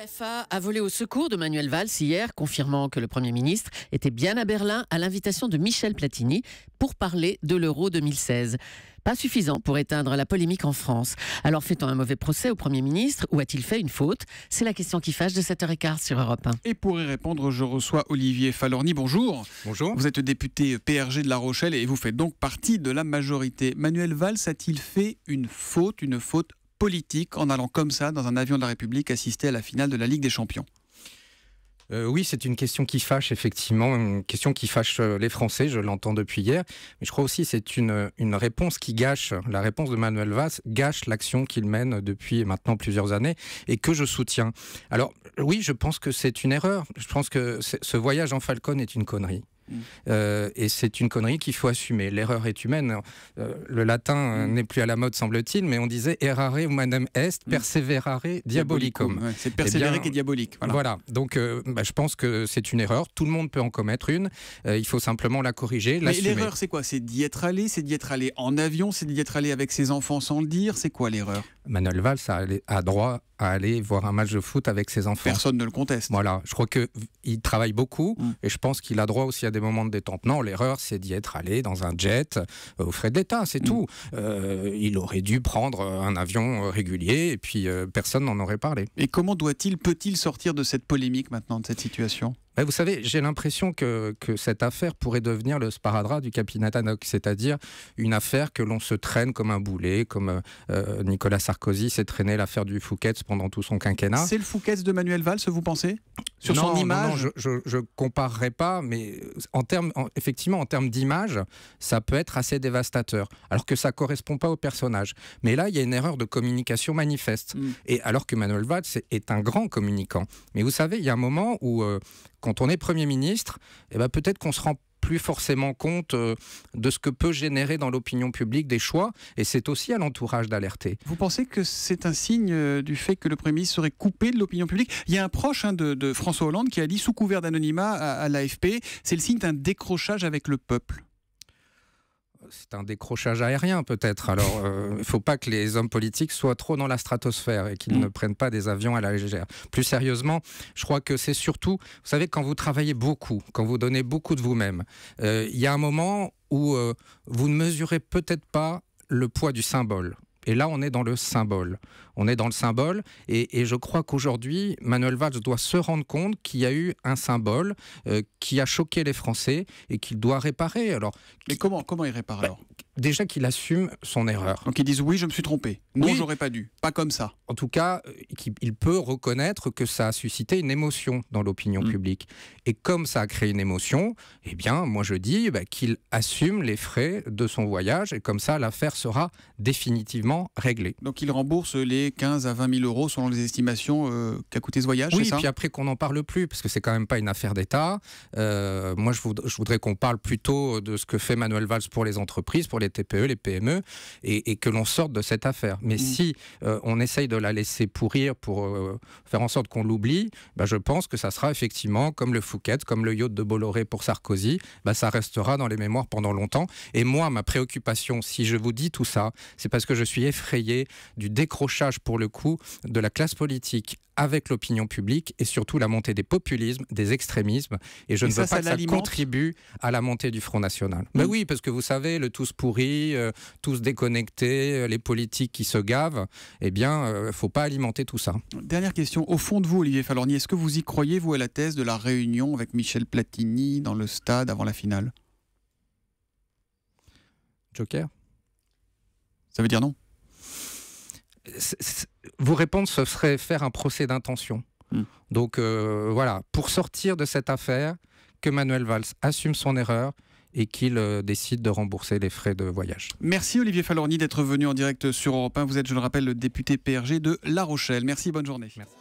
l'UEFA a volé au secours de Manuel Valls hier, confirmant que le Premier ministre était bien à Berlin à l'invitation de Michel Platini pour parler de l'Euro 2016. Pas suffisant pour éteindre la polémique en France. Alors fait-on un mauvais procès au Premier ministre ou a-t-il fait une faute? C'est la question qui fâche de 7h15 sur Europe 1. Et pour y répondre, je reçois Olivier Falorni. Bonjour. Bonjour. Vous êtes député PRG de La Rochelle et vous faites donc partie de la majorité. Manuel Valls a-t-il fait une faute politique en allant comme ça dans un avion de la République assister à la finale de la Ligue des Champions? Oui, c'est une question qui fâche, effectivement, une question qui fâche les Français, je l'entends depuis hier, mais je crois aussi que c'est une réponse qui gâche, la réponse de Manuel Valls gâche l'action qu'il mène depuis maintenant plusieurs années et que je soutiens. Alors oui, je pense que c'est une erreur, je pense que ce voyage en Falcon est une connerie. Et c'est une connerie qu'il faut assumer. L'erreur est humaine. Le latin n'est plus à la mode, semble-t-il, mais on disait errare humanum est, perseverare diabolicum. Ouais, c'est persévérer qui est diabolique. Voilà. Donc, je pense que c'est une erreur. Tout le monde peut en commettre une. Il faut simplement la corriger, l'assumer. Mais l'erreur, c'est quoi? C'est d'y être allé? C'est d'y être allé en avion? C'est d'y être allé avec ses enfants sans le dire? C'est quoi l'erreur? Manuel Valls a droit à aller voir un match de foot avec ses enfants. Personne ne le conteste. Voilà, je crois qu'il travaille beaucoup et je pense qu'il a droit aussi à des moments de détente. Non, l'erreur, c'est d'y être allé dans un jet aux frais de l'État, c'est tout. Il aurait dû prendre un avion régulier et puis personne n'en aurait parlé. Et comment peut-il sortir de cette polémique maintenant, de cette situation? Vous savez, j'ai l'impression que cette affaire pourrait devenir le sparadrap du capitaine Haddock, c'est-à-dire une affaire que l'on se traîne comme un boulet, comme Nicolas Sarkozy s'est traîné l'affaire du Fouquet's pendant tout son quinquennat. C'est le Fouquet's de Manuel Valls, vous pensez? Sur son image? Non, je comparerai pas, mais effectivement, en termes d'image, ça peut être assez dévastateur, alors que ça correspond pas au personnage. Mais là, il y a une erreur de communication manifeste. Et alors que Manuel Valls est un grand communicant. Mais vous savez, il y a un moment où quand on est Premier ministre, peut-être qu'on se rend plus forcément compte de ce que peut générer dans l'opinion publique des choix, et c'est aussi à l'entourage d'alerter. Vous pensez que c'est un signe du fait que le Premier ministre serait coupé de l'opinion publique? Il y a un proche de François Hollande qui a dit, sous couvert d'anonymat à l'AFP, c'est le signe d'un décrochage avec le peuple. C'est un décrochage aérien peut-être. Alors, il ne faut pas que les hommes politiques soient trop dans la stratosphère et qu'ils ne prennent pas des avions à la légère. Plus sérieusement, je crois que c'est surtout, vous savez, quand vous travaillez beaucoup, quand vous donnez beaucoup de vous-même, il y a un moment où vous ne mesurez peut-être pas le poids du symbole. Et là, on est dans le symbole. On est dans le symbole et je crois qu'aujourd'hui, Manuel Valls doit se rendre compte qu'il y a eu un symbole qui a choqué les Français et qu'il doit réparer. Alors, mais comment il répare alors? Déjà qu'il assume son erreur. Donc ils disent oui, je me suis trompé. Non, oui, j'aurais pas dû. Pas comme ça. En tout cas, il peut reconnaître que ça a suscité une émotion dans l'opinion publique. Et comme ça a créé une émotion, eh bien, moi je dis qu'il assume les frais de son voyage et comme ça, l'affaire sera définitivement réglée. Donc il rembourse les 15 à 20 000 euros selon les estimations qu'a coûté ce voyage, oui, c'est ça? Oui, puis après qu'on n'en parle plus, parce que c'est quand même pas une affaire d'État. Moi, je voudrais qu'on parle plutôt de ce que fait Manuel Valls pour les entreprises, pour les TPE, les PME, et que l'on sorte de cette affaire. Mais si on essaye de la laisser pourrir pour faire en sorte qu'on l'oublie, je pense que ça sera effectivement comme le Fouquet's, comme le yacht de Bolloré pour Sarkozy, ça restera dans les mémoires pendant longtemps. Et moi, ma préoccupation, si je vous dis tout ça, c'est parce que je suis effrayé du décrochage, pour le coup, de la classe politique avec l'opinion publique et surtout la montée des populismes, des extrémismes. Et je ne veux pas que ça contribue à la montée du Front National. Oui, parce que vous savez, le tous pourri, tous déconnectés, les politiques qui se gavent, eh bien, il ne faut pas alimenter tout ça. Dernière question. Au fond de vous, Olivier Falorni, est-ce que vous y croyez, vous, à la thèse de la réunion avec Michel Platini dans le stade avant la finale? Joker? Ça veut dire non? Vous répondre, ce serait faire un procès d'intention. Donc voilà, pour sortir de cette affaire, que Manuel Valls assume son erreur et qu'il décide de rembourser les frais de voyage. Merci Olivier Falorni d'être venu en direct sur Europe 1. Vous êtes, je le rappelle, le député PRG de La Rochelle. Merci, bonne journée. Merci.